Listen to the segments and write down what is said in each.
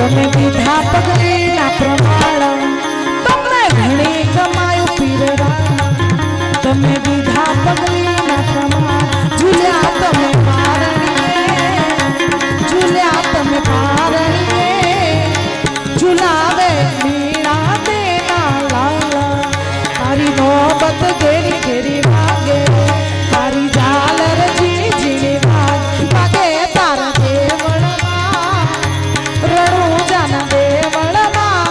તમે દીધા પગલીના પ્રમાણ તમને ઘણી કમાયું પીરરા તમે દીધા પગલીના પ્રમાણ ઝૂલ્યા તમે પારણીએ ઝૂલ્યા તમે પારણીએ ઝૂલાવે મીણા દેના લાલા તારી નોબત ઘેરી ઘેરી વાગે તારી ઝાલર ઝીણી ઝીણી વાગે તારા દેવળમાં રણુજાના દેવળમાં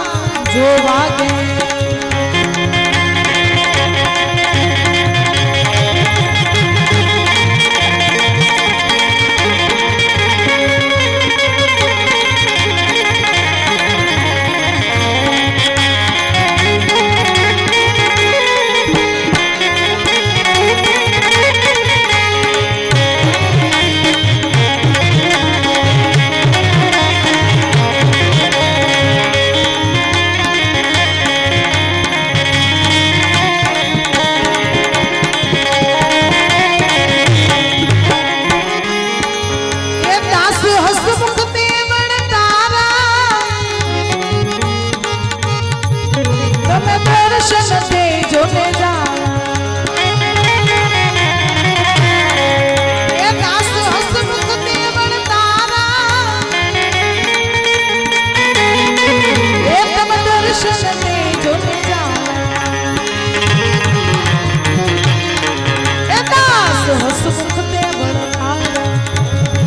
જો વાગે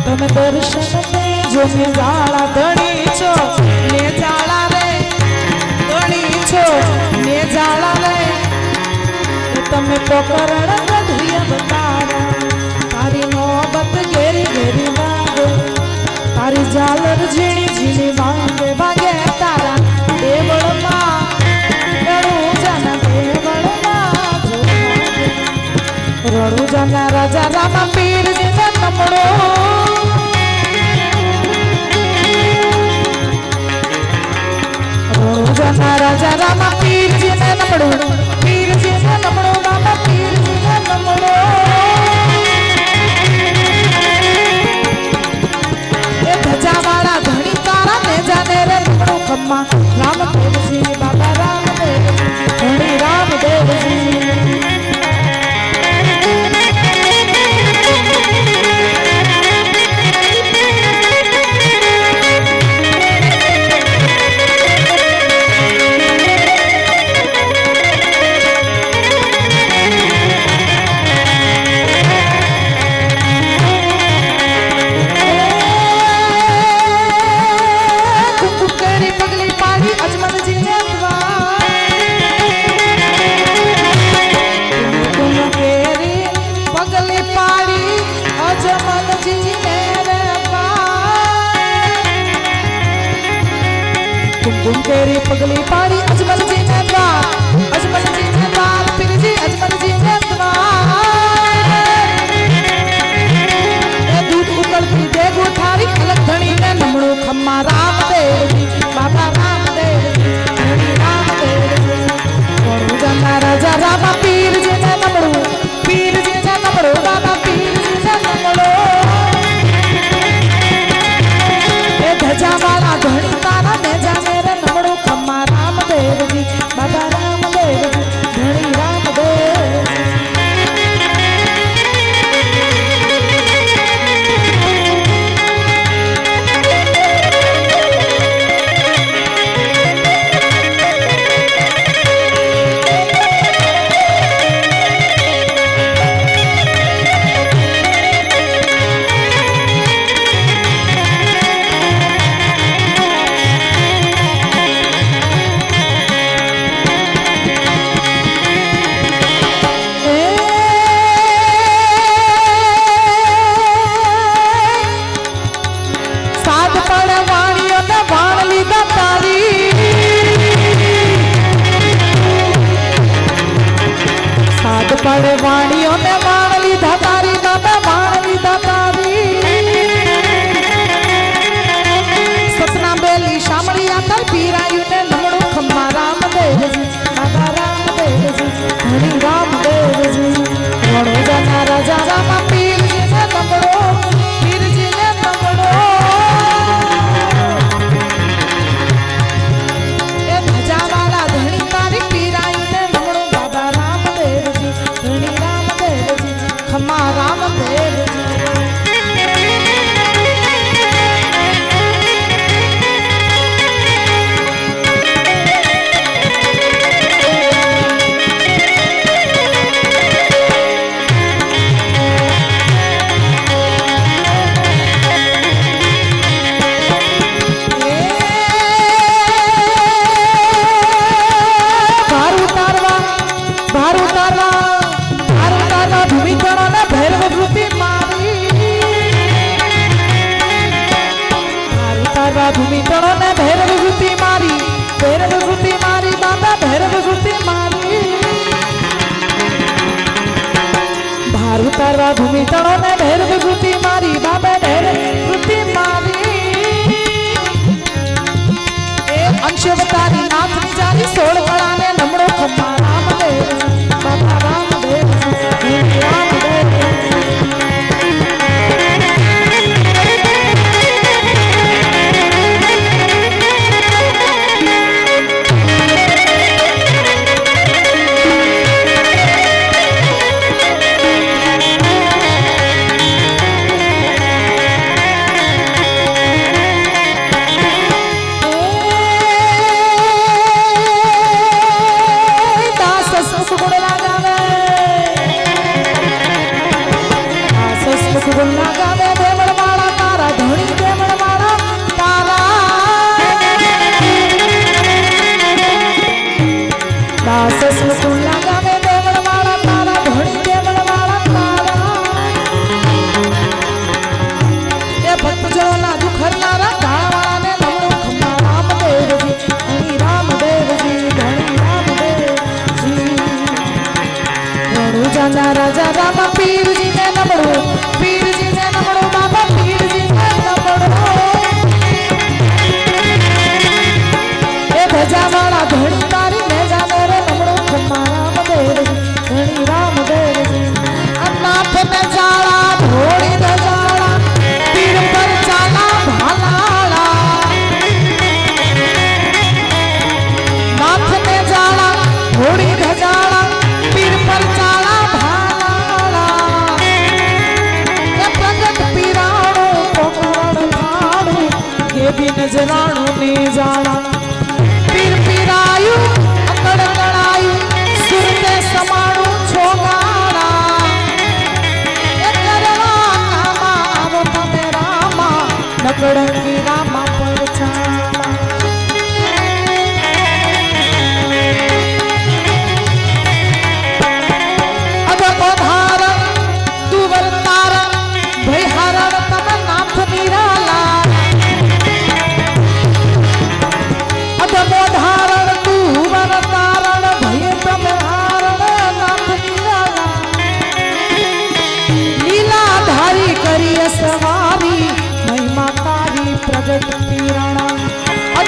તમે દર્શન જો ને જાળા ધણી છો ને જાળા રે ધણી છો ને જાળા રે તમે પોકરણ ગઢિયા બતારા તારી નોબત ઘેરી ઘેરી વાગે તારી ઝાલર ઝીણી ઝીણી વાગે વાગે તારા દેવળમાં રણુજાના દેવળમાં રણુજાના રાજા રામા પીરજીને નમણો રાજા રામા પીરજીને નમણો પીરજીને નમણો બાબા પીરજીને નમણો એ ધજાવાળા ધણી તારા ને જાને રે નમણો ખમ્મા રામદેવજી બાબા રામદેવજી ધણી રામદેવજી तुम तेरी पगली पाड़ी अजमल जी ने द्वार अजमल जी ने द्वार पीर जी अजमल जी ने द्वार ए दूध उकलती देग उठारी अलग धनी ने नमणो खम्मा रामदेव जी बाबा रामदेव जी धनी रामदेव जी रणुजाना राजा रामा पीर जी ने नमणो पीर जी ने नमणो बाबा पीर जी ने नमणो ए धजा वाला धनी तारा ने जाने खम्मा रामदेवजी बाबा रामदेवजी धनी रामदेव પડે વાણીઓ ને વાણ લીધા તારી બાબા વાણ લીધા તારી સપના બેલી શામળી આતર પીરાયું ને નમણું ખમ્મા રામદેવજી બાબા રામદેવજી ધણી રામદેવજી રણુજાના રાજા રામા પીરજી ને નમણો પીરજી ને નમણો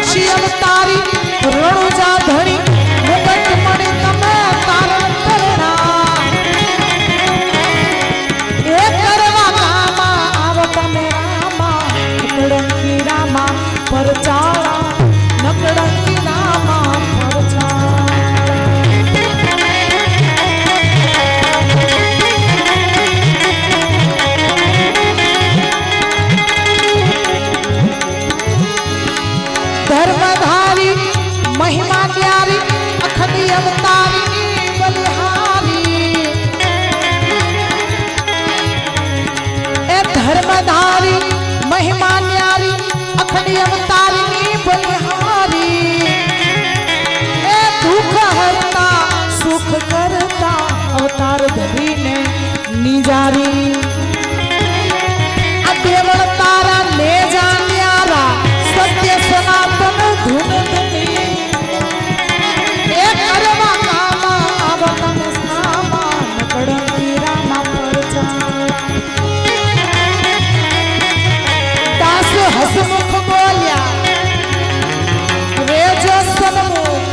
મનસી અવતારી રણુજા ધણી મુકટ મણી તમે તારણ કરના એ કરવા કામા આવો તમે રામા નકળંકી રામા પરચાળા નકળંકી રામા પરચાળા ધર્મધારી મહિમા ન્યારી અખંડી અવતારી બલિહારી એ ધર્મધારી મહિમા ન્યારી અખંડી અવતારી બલિહારી એ દુઃખ હરતા સુખ કરતા અવતાર ધરીને નિજારી આ દેવળ તારા ને જાણ્યારા સત્ય સનાતન ધૂન ધૂની એ કરવા કામા આવો તમે સામા નકળંકી રામા પરચાળા દાસ હસમુખ બોલ્યા રેજો સન્મુખ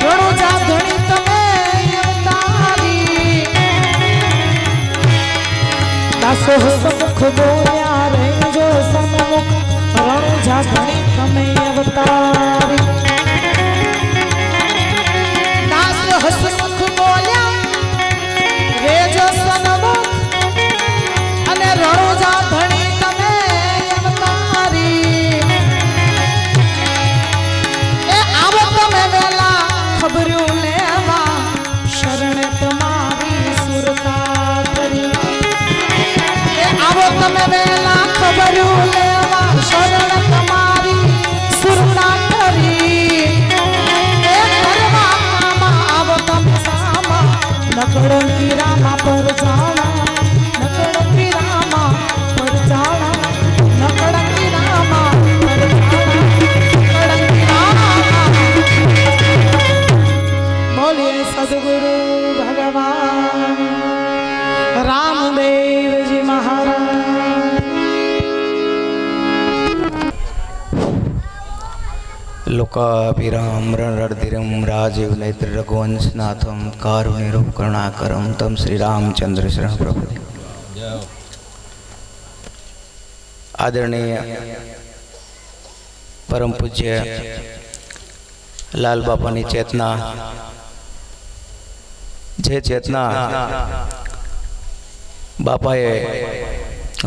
રણુજા ધણી તમે અવતારી દાસ હસમુખ બોલ્યા રેજો સન્મુખ રણુજા ધણી તમે અવતારી દાસ હસમુખ બોલ્યા રેજો સન્મુખ અને રણુજા ધણી તમે અવતારી એ આવો તમે વેલા ખબર્યું લેવા શરણે તમારી સુરતા કરી એ આવો તમે વેલા ખબર્યું લેવા શરણ તમારી સુરતા કરી એ કરવા કામા આવો તમે સામા નકળંકી રામા પરચાળા નકળંકી રામા પરચાળા નકળંકી રામા પરચાળા નકળંકી રામા બોલીએ સદગુરુ ભગવાન રામદેવજી મહારાજ लोकाभिराम रणधीरम राजीव नेत्र रघुवंशनाथम कारुण्यरूप करुणाकरम तम श्री रामचंद्र शरण प्रभु आदरणीय परम पूज्य लाल बापानी चेतना जे चेतना बापाए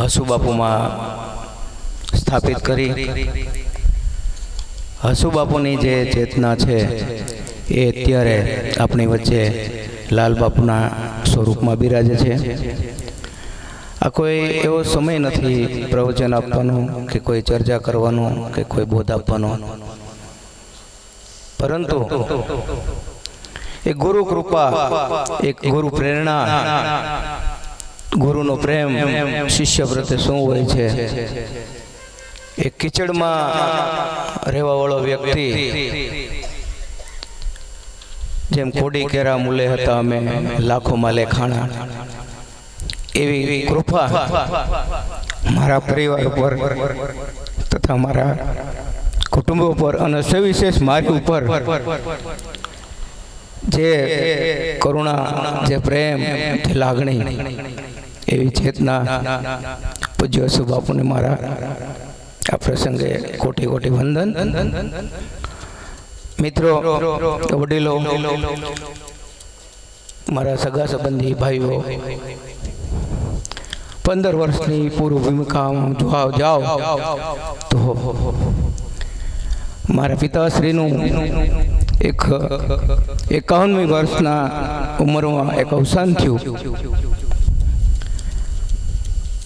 हसु बापूમાં સ્થાપિત કરી હસુ બાપુની જે ચેતના છે એ અત્યારે આપણી વચ્ચે લાલ બાપુના સ્વરૂપમાં બિરાજે છે આ કોઈ એવો સમય નથી પ્રવચન આપવાનો કે કોઈ ચર્ચા કરવાનો કે કોઈ બોધ આપવાનો, પરંતુ એક ગુરુ કૃપા, એક ગુરુ પ્રેરણા, ગુરુનો પ્રેમ શિષ્ય પ્રત્યે શું હોય છે. એક કિચડમાં રહેવા વાળો વ્યક્તિ જેમ કોડી કેરા મૂલે હતા અમે લાખો માલે ખાણા, એવી કૃપા મારા પરિવાર ઉપર તથા મારા કુટુંબ ઉપર અને સવિશેષ મારી ઉપર જે કરુણા, જે પ્રેમ, જે લાગણી, એવી ચેતના પૂજ્ય હસુ બાપુને મારા આ પ્રસંગે કોટી કોટી વંદન. મિત્રો, વડીલો, મારા સગા સંબંધી ભાઈઓ, 15 વર્ષની પૂર્વ ભૂમિકામાં જોવા જાઓ તો મારા પિતાશ્રીનું 51મી વર્ષના ઉંમરમાં એક અવસાન થયું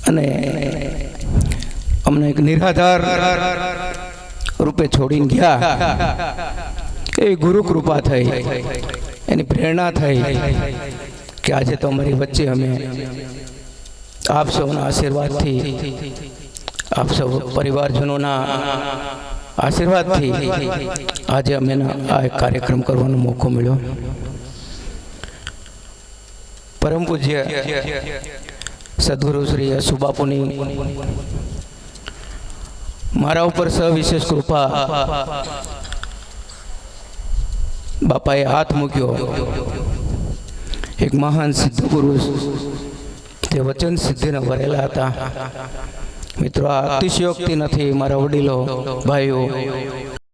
અને અમને એક નિરાધાર રૂપે છોડીને ગયા. એ ગુરુ કૃપા થઈ, એની પ્રેરણા થઈ કે આજે તો અમારી વચ્ચે અમે આપ સૌના આશીર્વાદથી, આપ સૌ પરિવારજનોના આશીર્વાદથી આજે અમે આ એક કાર્યક્રમ કરવાનો મોકો મળ્યો. પરમ પૂજ્ય સદગુરુ શ્રી હસુ બાપુની મારા ઉપર સવિશેષ કૃપા બાપાએ હાથ મૂક્યો. એક મહાન સિદ્ધ પુરુષ તે વચન સિદ્ધિને ભરેલા હતા. મિત્રો, આ અતિશયોક્તિ નથી. મારા વડીલો, ભાઈઓ,